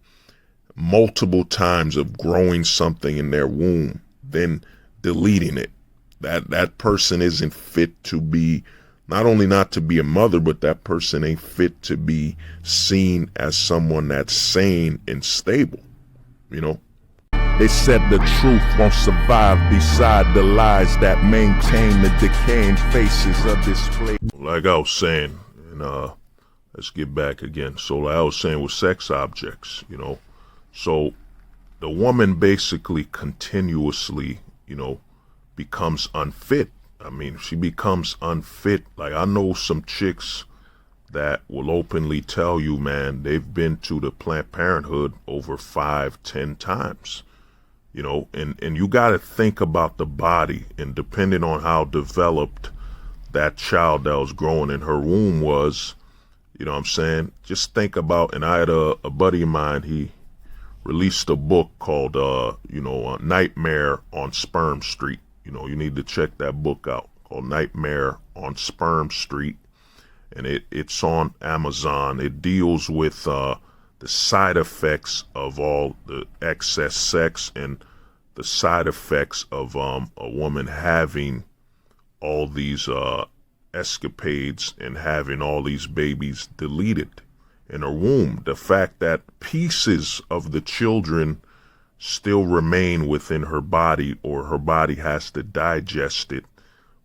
multiple times of growing something in their womb, then deleting it, that person isn't fit to be, not only not to be a mother, but that person ain't fit to be seen as someone that's sane and stable. They said the truth won't survive beside the lies that maintain the decaying faces of this place. Like I was saying, and let's get back again. So like I was saying with sex objects, so the woman basically continuously, becomes unfit. I mean, she becomes unfit. Like, I know some chicks that will openly tell you, man, they've been to the Planned Parenthood over 5-10 times. And you got to think about the body, and depending on how developed that child that was growing in her womb was, just think about, and I had a buddy of mine, he released a book called, Nightmare on Sperm Street. You need to check that book out, called Nightmare on Sperm Street. And it's on Amazon. It deals with the side effects of all the excess sex and the side effects of a woman having all these escapades and having all these babies deleted in her womb. The fact that pieces of the children still remain within her body, or her body has to digest it,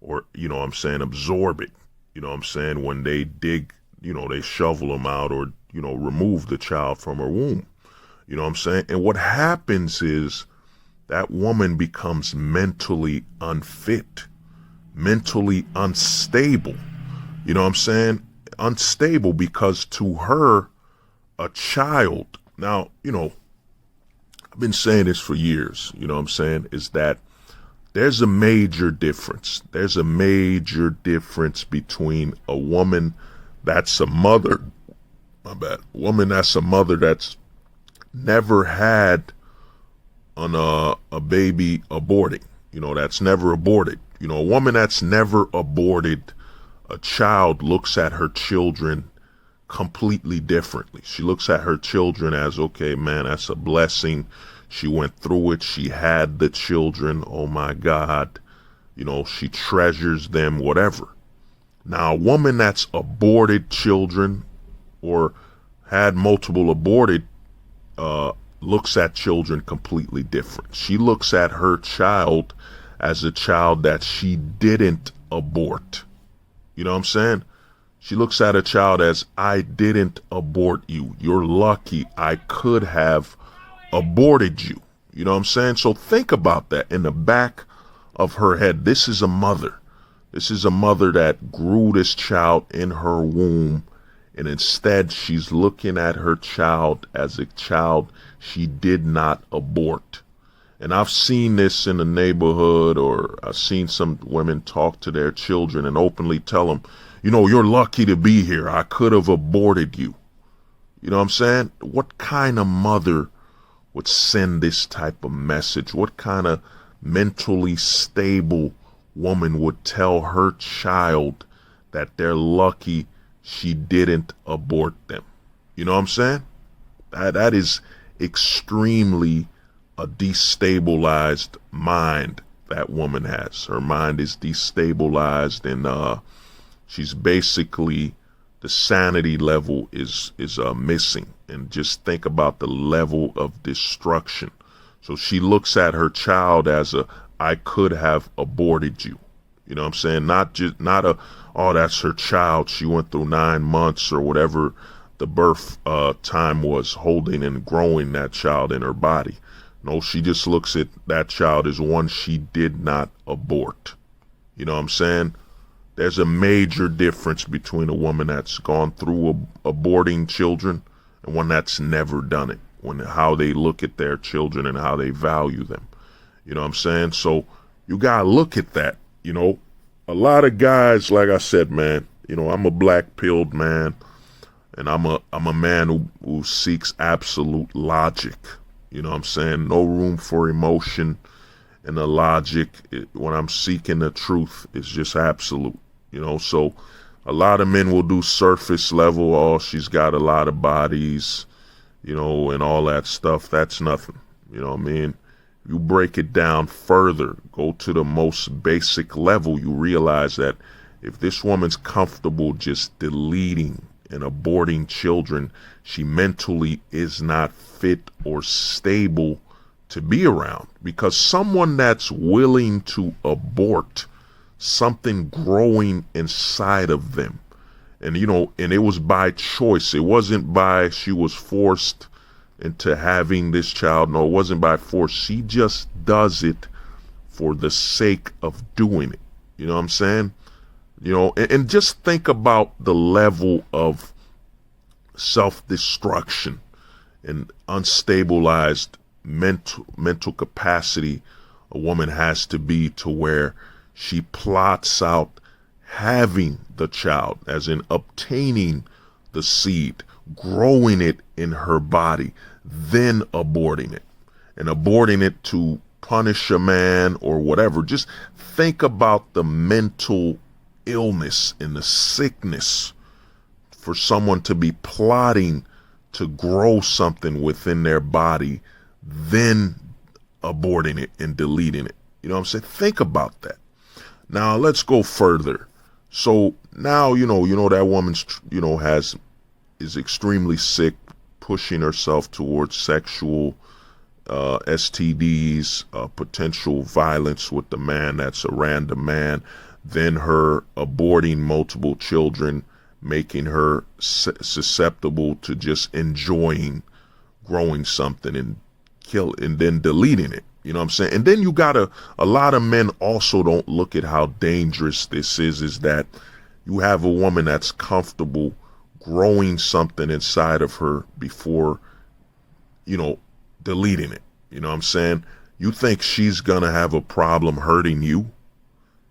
or, absorb it. When they dig, they shovel them out, or, remove the child from her womb. And what happens is that woman becomes mentally unfit, mentally unstable. Unstable because to her, a child, now, I've been saying this for years, is that there's a major difference. There's a major difference between a woman that's a mother, woman that's a mother that's never had a baby aborting, that's never aborted. A woman that's never aborted a child looks at her children completely differently. She looks at her children as, okay, man, that's a blessing. She went through it. She had the children. Oh my God. She treasures them, whatever. Now, a woman that's aborted children or had multiple aborted, looks at children completely different. She looks at her child as a child that she didn't abort. She looks at a child as, I didn't abort you. You're lucky. I could have aborted you. So think about that in the back of her head. This is a mother. This is a mother that grew this child in her womb, and instead she's looking at her child as a child she did not abort. And I've seen this in the neighborhood, or I've seen some women talk to their children and openly tell them, you're lucky to be here. I could have aborted you. What kind of mother would send this type of message? What kind of mentally stable woman would tell her child that they're lucky she didn't abort them? That is extremely a destabilized mind that woman has. Her mind is destabilized, and she's basically, the sanity level is missing. And just think about the level of destruction. So she looks at her child as I could have aborted you. You know what I'm saying? Not oh, that's her child. She went through 9 months or whatever the birth time was, holding and growing that child in her body. No, she just looks at that child as one she did not abort. You know what I'm saying? There's a major difference between a woman that's gone through aborting children and one that's never done it. How they look at their children and how they value them. You know what I'm saying? So you gotta look at that. You know, a lot of guys, like I said, man, you know, I'm a black-pilled man, and I'm a man who seeks absolute logic. You know what I'm saying? No room for emotion, and the logic, when I'm seeking the truth, is just absolute. You know, so a lot of men will do surface level, oh, she's got a lot of bodies, you know, and all that stuff. That's nothing. You know what I mean? You break it down further, go to the most basic level, you realize that if this woman's comfortable just deleting and aborting children, she mentally is not fit or stable to be around. Because someone that's willing to abort something growing inside of them, and you know, and it was by choice, it wasn't by she was forced into having this child. No, it wasn't by force. She just does it for the sake of doing it. You know what I'm saying? You know, and just think about the level of self-destruction and unstabilized mental capacity a woman has to be to where she plots out having the child, as in obtaining the seed, growing it in her body, then aborting it, and aborting it to punish a man or whatever. Just think about the mental illness and the sickness for someone to be plotting to grow something within their body, then aborting it and deleting it. You know what I'm saying? Think about that. Now let's go further. So now, you know that woman's, you know, is extremely sick, pushing herself towards sexual STDs, potential violence with the man that's a random man, then her aborting multiple children, making her susceptible to just enjoying growing something and then deleting it. You know what I'm saying? And then you got a lot of men also don't look at how dangerous this is that you have a woman that's comfortable growing something inside of her before, you know, deleting it. You know what I'm saying? You think she's gonna have a problem hurting you?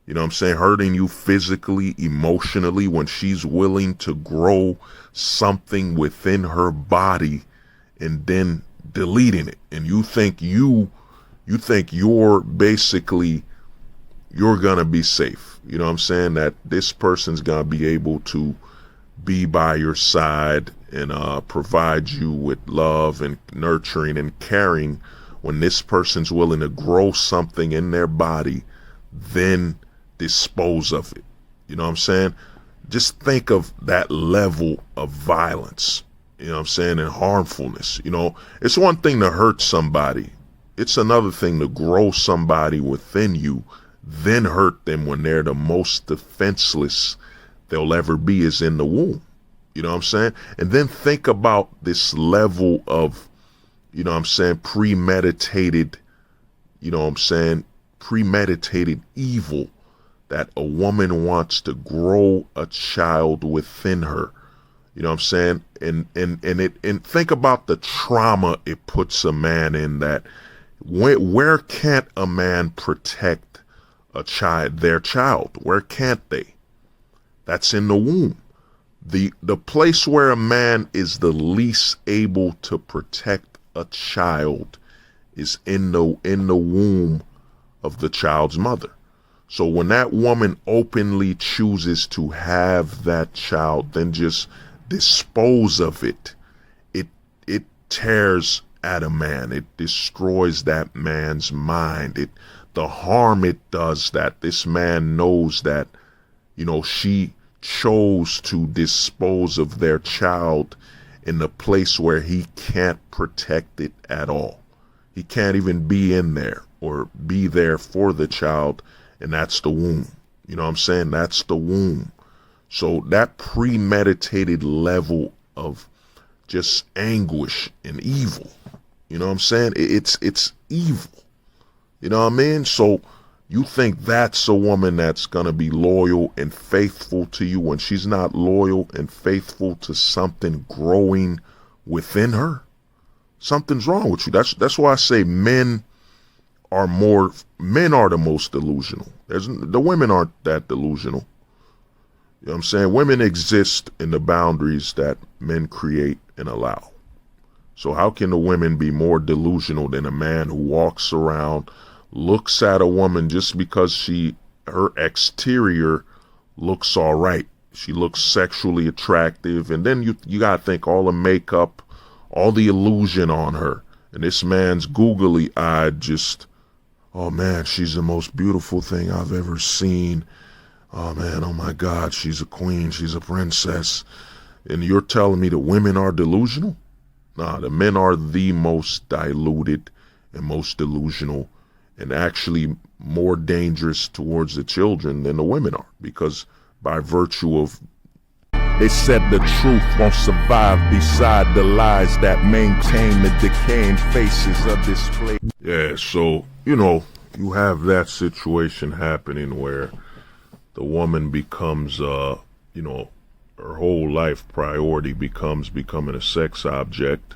You know what I'm saying? Hurting you physically, emotionally, when she's willing to grow something within her body and then deleting it. And you think you're basically, you're gonna be safe. You know what I'm saying? That this person's gonna be able to be by your side and provide you with love and nurturing and caring when this person's willing to grow something in their body, then dispose of it. You know what I'm saying? Just think of that level of violence, you know what I'm saying, and harmfulness. You know, it's one thing to hurt somebody. It's another thing to grow somebody within you, then hurt them when they're the most defenseless they'll ever be, is in the womb. You know what I'm saying? And then think about this level of, you know what I'm saying, premeditated, you know what I'm saying, premeditated evil that a woman wants to grow a child within her. You know what I'm saying? And think about the trauma it puts a man in, that where can't a man protect their child? Where can't they? That's in the womb. The place where a man is the least able to protect a child is in the womb of the child's mother. So when that woman openly chooses to have that child, then just dispose of it, it tears at a man. It destroys that man's mind. The harm it does, that this man knows that, you know, she chose to dispose of their child in the place where he can't protect it at all. He can't even be in there or be there for the child, and that's the womb. You know what I'm saying? That's the womb. So that premeditated level of just anguish and evil, you know what I'm saying? It's evil. You know what I mean? So you think that's a woman that's going to be loyal and faithful to you when she's not loyal and faithful to something growing within her? Something's wrong with you. That's why I say men are the most delusional. The women aren't that delusional. You know what I'm saying? Women exist in the boundaries that men create and allow. So how can the women be more delusional than a man who walks around, looks at a woman just because her exterior looks all right? She looks sexually attractive, and then you gotta think all the makeup, all the illusion on her. And this man's googly eyed just, oh man, she's the most beautiful thing I've ever seen. Oh man, oh my God, she's a queen, she's a princess. And you're telling me the women are delusional? Nah, the men are the most diluted and most delusional, and actually more dangerous towards the children than the women are, because by virtue of They said the truth won't survive beside the lies that maintain the decaying faces of this place. Yeah, so, you have that situation happening where the woman becomes, her whole life priority becomes becoming a sex object,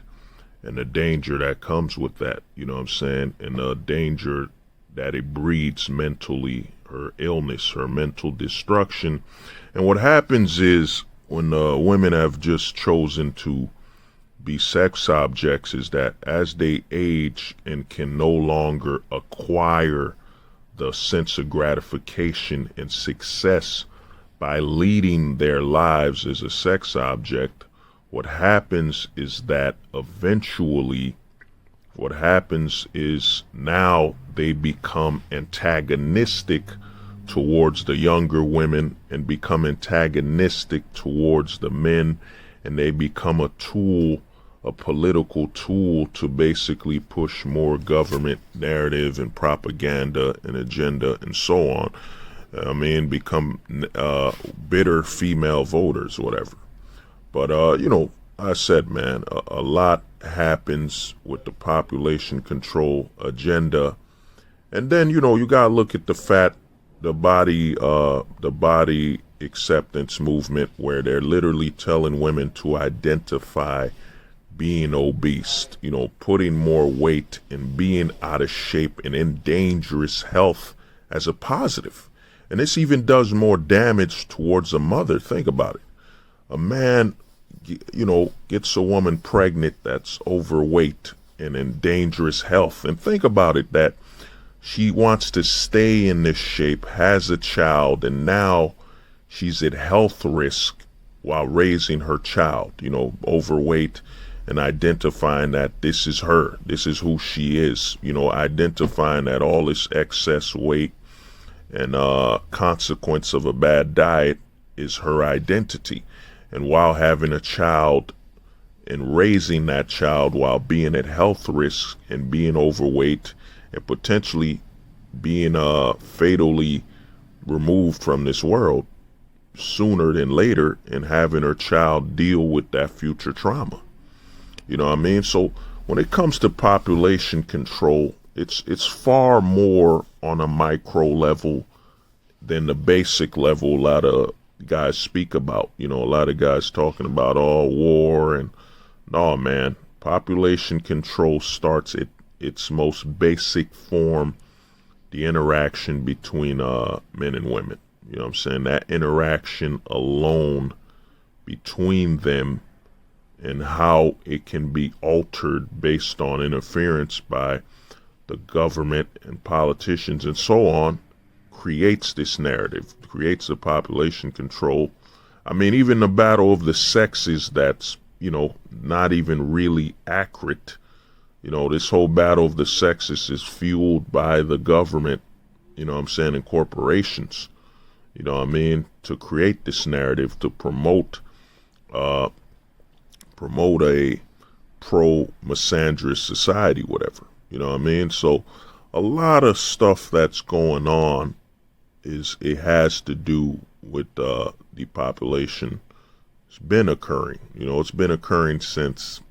and the danger that comes with that, you know what I'm saying? And the danger that it breeds mentally, her illness, her mental destruction. And what happens is, when women have just chosen to be sex objects, is that as they age and can no longer acquire the sense of gratification and success by leading their lives as a sex object, what happens is that eventually what happens is now they become antagonistic towards the younger women and become antagonistic towards the men, and they become a tool, a political tool, to basically push more government narrative and propaganda and agenda and so on. Become bitter female voters or whatever. But, I said, man, a lot happens with the population control agenda. And then, you got to look at the body acceptance movement, where they're literally telling women to identify being obese, putting more weight and being out of shape and in dangerous health as a positive. And this even does more damage towards a mother. Think about it. A man, gets a woman pregnant that's overweight and in dangerous health. And think about it, that she wants to stay in this shape, has a child, and now she's at health risk while raising her child, overweight, and identifying that this is her, this is who she is, identifying that all this excess weight and consequence of a bad diet is her identity. And while having a child and raising that child while being at health risk and being overweight and potentially being fatally removed from this world sooner than later, and having her child deal with that future trauma. You know what I mean? So when it comes to population control, it's far more on a micro level than the basic level a lot of guys speak about. A lot of guys talking about war, and no, man, population control starts at its most basic form, the interaction between men and women. You know what I'm saying? That interaction alone between them, and how it can be altered based on interference by the government and politicians and so on, creates this narrative, creates a population control. Even the battle of the sexes, that's, not even really accurate. This whole battle of the sexes is fueled by the government, and corporations, to create this narrative, to promote a pro-misandrous society, whatever. So a lot of stuff that's going on it has to do with depopulation. It's been occurring. It's been occurring since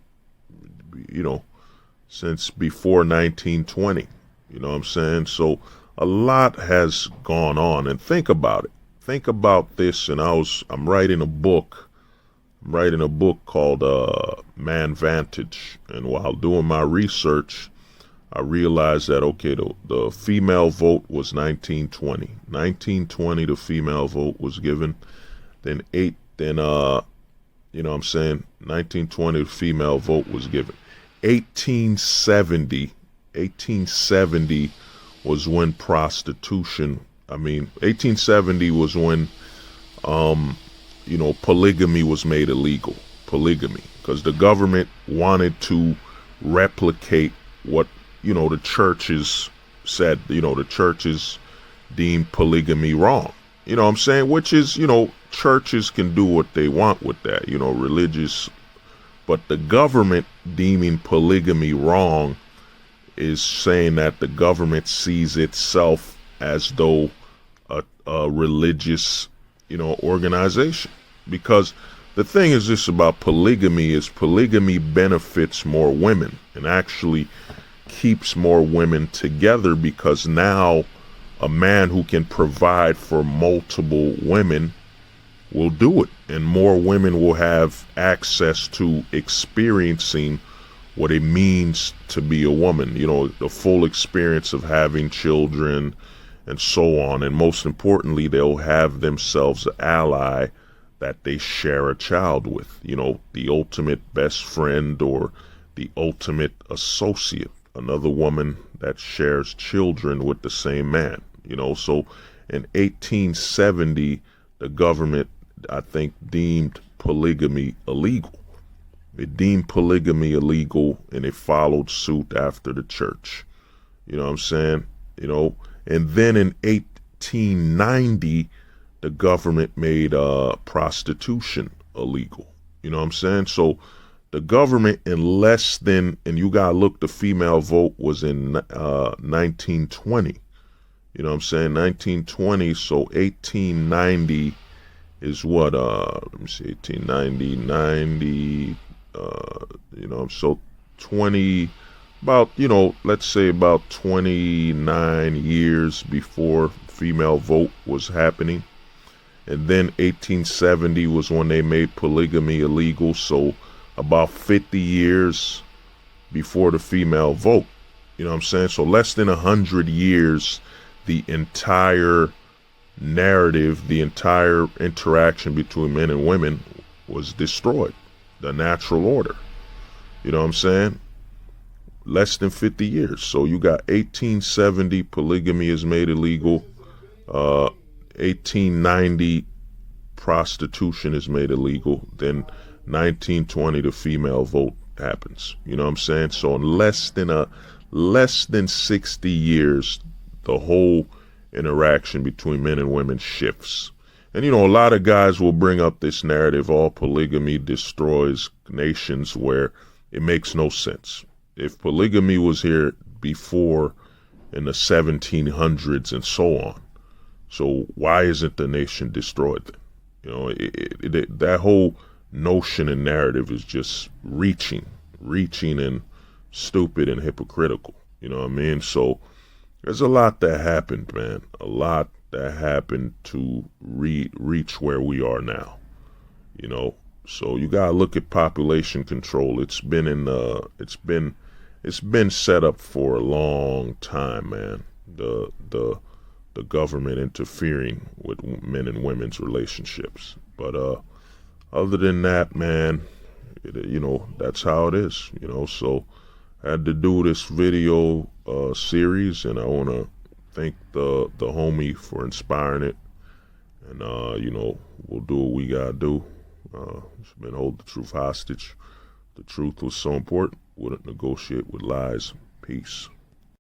since before 1920. You know what I'm saying? So a lot has gone on. And think about it. Think about this. And I'm writing a book. I'm writing a book called Man Vantage. And while doing my research, I realized that, okay, the female vote was 1920. 1920, the female vote was given. Then you know what I'm saying? 1920, the female vote was given. 1870 was when prostitution, 1870 was when, polygamy was made illegal. Polygamy. Because the government wanted to replicate what, the churches said. The churches deemed polygamy wrong. You know what I'm saying? Which is, churches can do what they want with that, religious. But the government deeming polygamy wrong is saying that the government sees itself as though a religious, organization. Because the thing is this about polygamy is polygamy benefits more women and actually keeps more women together, because now a man who can provide for multiple women will do it, and more women will have access to experiencing what it means to be a woman, the full experience of having children and so on. And most importantly, they'll have themselves an ally that they share a child with, the ultimate best friend or the ultimate associate, another woman that shares children with the same man, So in 1870, the government, I think, deemed polygamy illegal. It deemed polygamy illegal, and it followed suit after the church. You know what I'm saying? And then in 1890, the government made prostitution illegal. You know what I'm saying? So the government in less than, and you gotta look, the female vote was in 1920. You know what I'm saying? 1920, so 1890 is what, let me see, 1890, 90, so 20, about, let's say about 29 years before female vote was happening. And then 1870 was when they made polygamy illegal, so about 50 years before the female vote. You know what I'm saying? So less than 100 years, the entire narrative, the entire interaction between men and women was destroyed. The natural order. You know what I'm saying? Less than 50 years. So you got 1870, polygamy is made illegal. 1890, prostitution is made illegal. Then 1920, the female vote happens. You know what I'm saying? So in less than 60 years, the whole interaction between men and women shifts. And a lot of guys will bring up this narrative, all polygamy destroys nations, where it makes no sense. If polygamy was here before in the 1700s and so on, so why isn't the nation destroyed then? That whole notion and narrative is just reaching and stupid and hypocritical. You know what I mean? So there's a lot that happened, man. A lot that happened to reach where we are now. So you gotta look at population control. It's been set up for a long time, man. The government interfering with men and women's relationships. But other than that, man, that's how it is. So I had to do this video series, and I want to thank the homie for inspiring it. And we'll do what we gotta do. It's been hold the truth hostage. The truth was so important, wouldn't negotiate with lies. Peace.